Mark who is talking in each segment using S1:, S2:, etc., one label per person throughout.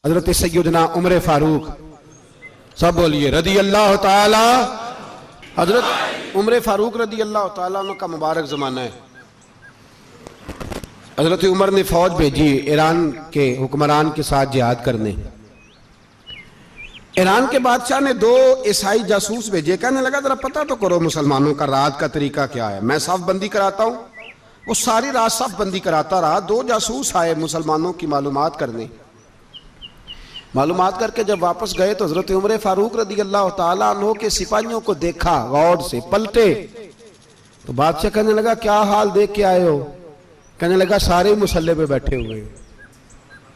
S1: हजरत सैयदना उमर फारूक, सब बोलिए रदी अल्लाह ताला। हजरत उमर फारूक रदी अल्लाह ताला का मुबारक ज़माना है। हजरत उमर ने फौज भेजी ईरान के हुक्मरान के साथ जिहाद करने। ईरान के बादशाह ने 2 ईसाई जासूस भेजे, कहने लगा जरा पता तो करो मुसलमानों का रात का तरीका क्या है, मैं साफ बंदी कराता हूं। वो सारी रात साफ बंदी कराता रहा। 2 जासूस आए मुसलमानों की मालूमात करने। मालूमात करके जब वापस गए तो हजरत उमर फारूक रदी अल्लाह ताला अन्हु के सिपाहियों को देखा, गौर से पलटे तो बादशाह कहने लगा क्या हाल देख के आए हो? कहने लगा सारे मुसल्ले पे बैठे हुए,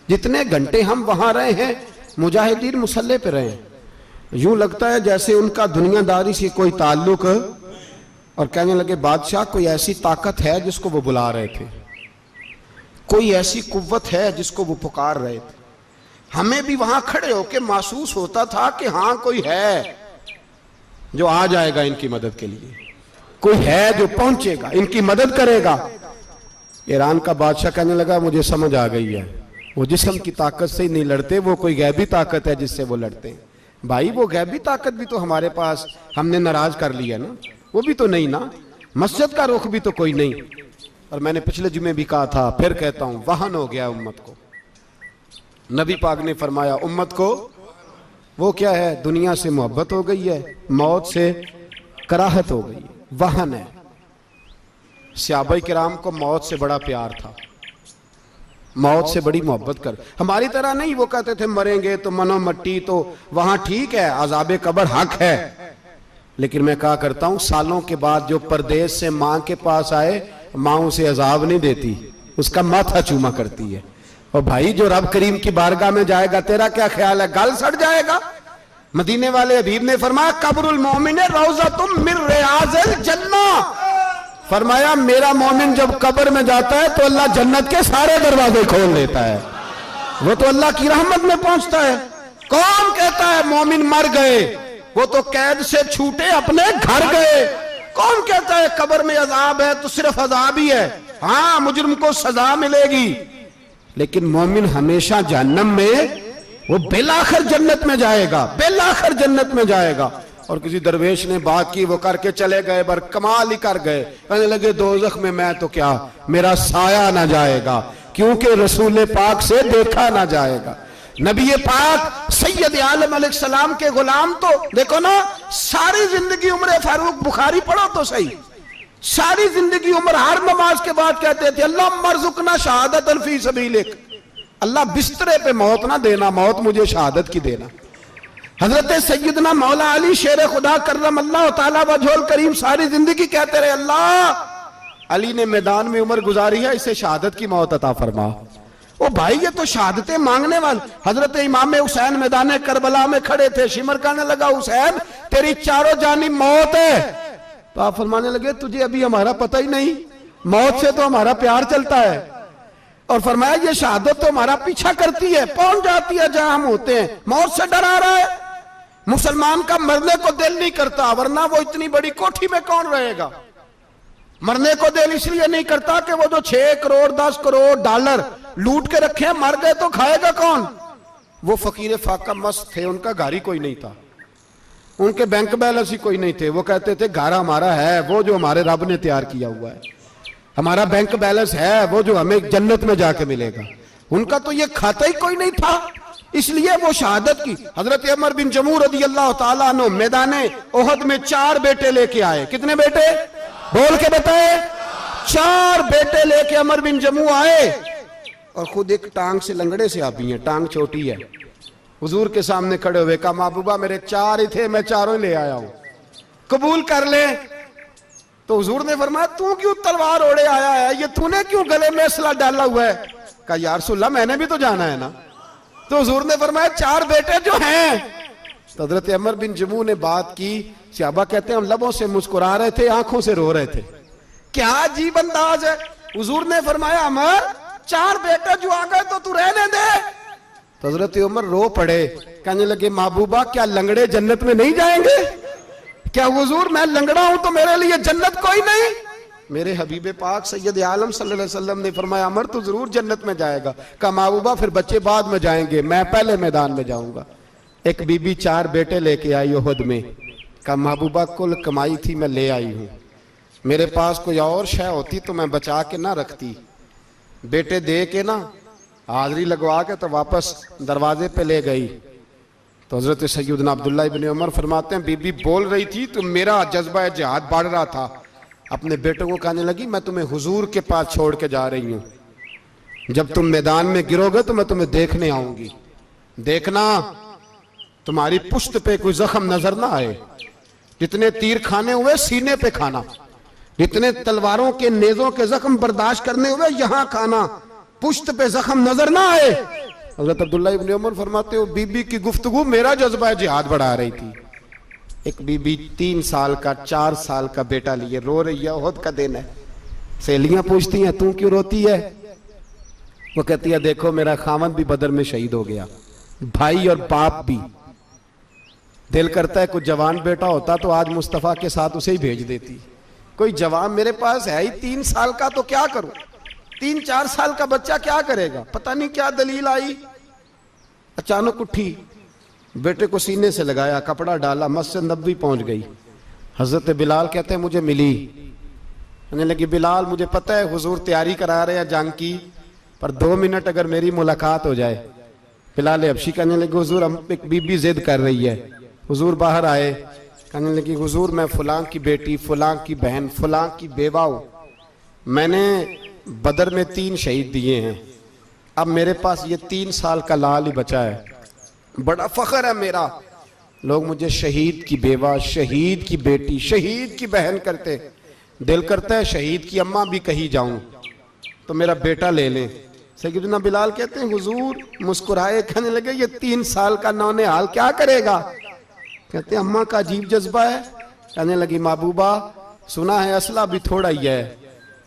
S1: जितने घंटे हम वहां रहे हैं मुजाहिदीन मुसल्ले पे रहे, यूं लगता है जैसे उनका दुनियादारी से कोई ताल्लुक। और कहने लगे बादशाह कोई ऐसी ताकत है जिसको वो बुला रहे थे, कोई ऐसी कुव्वत है जिसको वो पुकार रहे थे। हमें भी वहां खड़े होकर महसूस होता था कि हाँ कोई है जो आ जाएगा इनकी मदद के लिए, कोई है जो पहुंचेगा इनकी मदद करेगा। ईरान का बादशाह कहने लगा मुझे समझ आ गई है, वो जिस्म की ताकत से ही नहीं लड़ते, वो कोई गैबी ताकत है जिससे वो लड़ते हैं। भाई वो गैबी ताकत भी तो हमारे पास हमने नाराज कर लिया ना, वो भी तो नहीं ना, मस्जिद का रुख भी तो कोई नहीं। और मैंने पिछले जुमे भी कहा था, फिर कहता हूं, वहन हो गया उम्मत को। नबी पाक ने फरमाया उम्मत को वो क्या है, दुनिया से मोहब्बत हो गई है, मौत से कराहत हो गई है, वहन है। सहाबाए किराम को मौत से बड़ा प्यार था, मौत से बड़ी मोहब्बत कर। हमारी तरह नहीं, वो कहते थे मरेंगे तो मनो मट्टी, तो वहां ठीक है, अज़ाबे कब्र हक है। लेकिन मैं कहा करता हूं सालों के बाद जो परदेश से मां के पास आए, मां उसे अजाब नहीं देती, उसका माथा चूमा करती है। और भाई जो रब करीम की बारगाह में जाएगा, तेरा क्या ख्याल है, गल सड़ जाएगा? मदीने वाले हबीब ने फरमाया कब्रुल मोमिन रौज़तुम मिन रियाज़िल जन्ना, फरमाया मेरा मोमिन जब कब्र में जाता है तो अल्लाह जन्नत के सारे दरवाजे खोल देता है, वो तो अल्लाह की रहमत में पहुंचता है। कौन कहता है मोमिन मर गए, वो तो कैद से छूटे अपने घर गए। कौन कहता है कब्र में अजाब है तो सिर्फ अजाब ही है, हाँ मुजरिम को सजा मिलेगी, लेकिन मोमिन हमेशा जहन्नम में, वो बेलाखिर जन्नत में जाएगा, बेलाखिर जन्नत में जाएगा। और किसी दरवेश ने बात की, वो करके चले गए, बर कमाल ही कर गए, कहने लगे दोज़ख में मैं तो क्या, मेरा साया ना जाएगा, क्योंकि रसूल पाक से देखा ना जाएगा। नबी पाक सैयद आलम अलैहिस्सलाम के गुलाम तो देखो ना, सारी जिंदगी उमर फारूक, बुखारी पढ़ो तो सही, सारी जिंदगी उम्र हर नमाज के बाद कहते थे अल्लाह मरजुकना शहादतन फी सबीलिक, अल्लाह बिस्तरे पे मौत ना देना, मौत मुझे शहादत की देना। हजरत सैयदना मौला अली शेर खुदा करम अल्लाह ताला वजहुल करीम सारी जिंदगी कहते रहे अल्लाह अली ने मैदान में उम्र गुजारी है, इसे शहादत की मौत अता फरमा। ओ भाई ये तो शहादतें मांगने वाले। हजरत इमाम हुसैन मैदान करबला में खड़े थे, शिमर कहने लगा हुसैन तेरी चारों जानी मौत है, तो आप फरमाने लगे तुझे अभी हमारा पता ही नहीं, मौत से तो हमारा प्यार चलता है। और फरमाया ये शहादत तो हमारा पीछा करती है, पहुंच जाती है जहां हम होते हैं, मौत से डरा रहा है। मुसलमान का मरने को दिल नहीं करता, वरना वो इतनी बड़ी कोठी में कौन रहेगा। मरने को दिल इसलिए नहीं करता कि वो जो 6 करोड़ 10 करोड़ डॉलर लूट के रखे, मर गए तो खाएगा कौन। वो फकीर फाका मस्त थे, उनका घर ही कोई नहीं था, उनके बैंक बैलेंस ही कोई नहीं थे। वो कहते थे घर हमारा है वो जो हमारे रब ने तैयार किया हुआ है, हमारा बैंक बैलेंस है वो जो हमें जन्नत में जाके मिलेगा। उनका तो ये खाता ही कोई नहीं था, इसलिए वो शहादत की। हजरत उमर बिन जमू रदी अल्लाह ताला अन्हु मैदाने ओहद में 4 बेटे लेके आए। कितने बेटे बोल के बताए? 4 बेटे लेके उमर बिन जमू आए, और खुद एक टांग से लंगड़े से आप ही हैं, टांग छोटी है। हुजूर के सामने खड़े हुए कहा महबूबा मेरे 4 ही थे, मैं 4 ही ले आया हूं, कबूल कर ले। तो हुजूर ने फरमाया तू क्यों तलवार ओढ़े आया है, ये तूने क्यों गले में असला डाला हुआ है? कहा यार रसूलल्लाह मैंने भी तो जाना है ना। तो हुजूर ने फरमाया 4 बेटे जो हैं। तो हजरत उमर बिन जमू ने बात की, सहाबा कहते हैं हम लबों से मुस्कुरा रहे थे, आंखों से रो रहे थे, क्या अजीब अंदाज है। हुजूर ने फरमाया उमर 4 बेटे जो आ गए तो तू रहने दे। तो हजरत उमर रो पड़े, कहने लगे महबूबा क्या लंगड़े जन्नत में नहीं जाएंगे? क्या हुजूर मैं लंगड़ा हूं तो मेरे लिए जन्नत कोई नहीं? मेरे हबीब पाक सैयद आलम सल्लल्लाहु अलैहि वसल्लम ने फरमाया अमर तो जरूर जन्नत में जाएगा। कहा महबूबा फिर बच्चे बाद में जाएंगे, मैं पहले मैदान में जाऊंगा। एक बीबी 4 बेटे लेके आई उहद में। कहा महबूबा कुल कमाई थी मैं ले आई हूं, मेरे पास कोई और शय होती तो मैं बचा के ना रखती। बेटे दे के ना हाजिरी लगवा के तो वापस दरवाजे पे ले गई। तो हजरत सैयदना अब्दुल्लाह इब्न उमर फरमाते हैं बीबी बोल रही थी तो मेरा जज्बा जिहाद बढ़ रहा था। अपने बेटों को कहने लगी मैं तुम्हें हुजूर के पास छोड़ के जा रही हूं, जब तुम मैदान में गिरोगे तो मैं तुम्हें देखने आऊंगी, देखना तुम्हारी पुश्त पे कोई जख्म नजर ना आए। जितने तीर खाने हुए सीने पे खाना, जितने तलवारों के नेजों के जख्म बर्दाश्त करने हुए यहां खाना, पुश्त पे जख्म नजर ना आए। हजरत अब्दुल्लाह इब्न उमर फरमाते हो बीबी की गुफ्तगू मेरा जज्बा जिहाद बढ़ा रही थी। एक बीबी 3 साल का 4 साल का बेटा लिए रो रही है, उहद का दिन है। सहेलियां पूछती हैं तू क्यों रोती है? वो कहती है देखो मेरा खामद भी बदर में शहीद हो गया, भाई और बाप भी। दिल करता है कोई जवान बेटा होता तो आज मुस्तफा के साथ उसे ही भेज देती। कोई जवान मेरे पास है ही 3 साल का तो क्या करूं, 3-4 साल का बच्चा क्या करेगा? पता नहीं क्या दलील आई, अचानक उठी, बेटे को सीने से लगाया, कपड़ा डाला, मस्जिद नबवी पहुंच गई। हजरत बिलाल कहते हैं मुझे मिली, कहने लगी बिलाल मुझे पता है हुजूर तैयारी करा रहे हैं जंग की, पर 2 मिनट अगर मेरी मुलाकात हो जाए। बिलाल हबशी कहने लगे हुजूर हम एक बीबी जिद कर रही है। हुजूर बाहर आए, कहने लगी हुजूर मैं फलां की बेटी, फलां की बहन, फलां की बेवा हूं, मैंने बदर में 3 शहीद दिए हैं, अब मेरे पास ये 3 साल का लाल ही बचा है, बड़ा फख्र है मेरा। लोग मुझे शहीद की बेवा, शहीद की बेटी, शहीद की बहन करते, दिल करता है शहीद की अम्मा भी कही जाऊं तो मेरा बेटा ले ले। सैयदना बिलाल कहते हैं हुजूर मुस्कुराए, कहने लगे ये 3 साल का नौनिहाल क्या करेगा? कहते हैं अम्मा का अजीब जज्बा है। कहने लगी महबूबा सुना है असला भी थोड़ा ही है,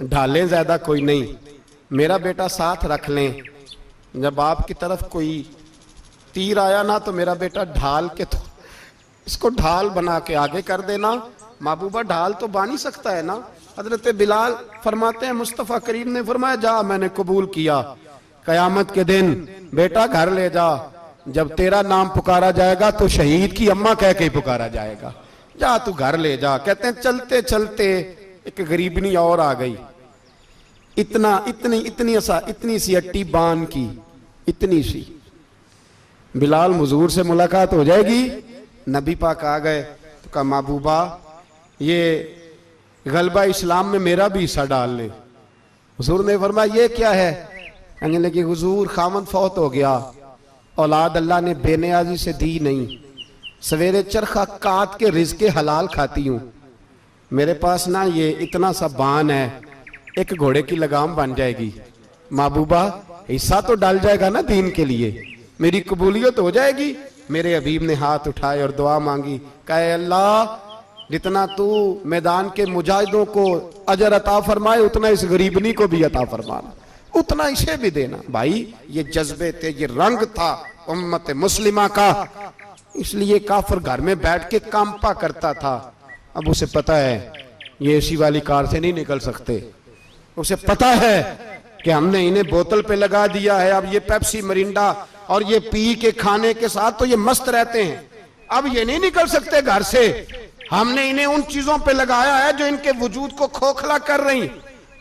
S1: ढालें ज्यादा कोई नहीं, मेरा बेटा साथ रख लें, जब आपकी तरफ कोई तीर आया ना तो मेरा बेटा ढाल के तो इसको ढाल बना के आगे कर देना। महबूबा ढाल तो बानी सकता है ना। हजरत बिलाल फरमाते हैं मुस्तफ़ा करीम ने फरमाया जा मैंने कबूल किया, कयामत के दिन बेटा घर ले जा, जब तेरा नाम पुकारा जाएगा तो शहीद की अम्मा कह के ही पुकारा जाएगा, जा तू घर ले जा। कहते हैं चलते चलते एक गरीबनी और आ गई, इतनी सी अट्टी बान की, इतनी सी। बिलाल हुजूर से मुलाकात हो जाएगी। नबी पाक आ गए तो कहा महबूबा ये गलबा इस्लाम में मेरा भी हिस्सा डाल ले। हुजूर ने फरमाया ये क्या है? कहने लगे हुजूर खामद फौत हो गया, औलाद अल्लाह ने बेनियाजी से दी नहीं, सवेरे चरखा काट के रिज़्क़े हलाल खाती हूँ, मेरे पास ना ये इतना सा बान है, एक घोड़े की लगाम बन जाएगी, महबूबा हिस्सा तो डाल जाएगा ना दीन के लिए, मेरी कबूलियत हो जाएगी। मेरे हबीब ने हाथ उठाए और दुआ मांगी, कहे अल्लाह जितना तू मैदान के मुजाहिदों को अजर अता फरमाए उतना इस गरीबनी को भी अता फरमाना, उतना इसे भी देना। भाई ये जज्बे थे, ये रंग था उम्मत मुस्लिमा का, इसलिए काफिर घर में बैठ के कांपा करता था। अब उसे पता है ये एसी वाली कार से नहीं निकल सकते, उसे पता है कि हमने इन्हें बोतल पे लगा दिया है, अब ये पेप्सी मरिंडा और ये पी के खाने के साथ तो ये मस्त रहते हैं, अब ये नहीं निकल सकते घर से, हमने इन्हें उन चीजों पे लगाया है जो इनके वजूद को खोखला कर रही,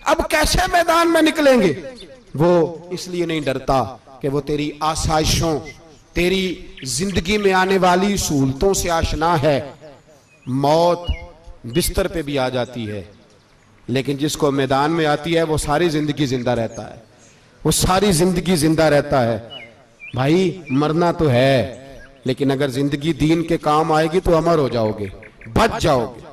S1: अब कैसे मैदान में निकलेंगे? वो इसलिए नहीं डरता कि वो तेरी आसाइशों, तेरी जिंदगी में आने वाली सहूलतों से आशना है। मौत बिस्तर पे भी आ जाती है, लेकिन जिसको मैदान में आती है वो सारी जिंदगी जिंदा रहता है, वो सारी जिंदगी जिंदा रहता है। भाई मरना तो है, लेकिन अगर जिंदगी दीन के काम आएगी तो अमर हो जाओगे, बच जाओगे।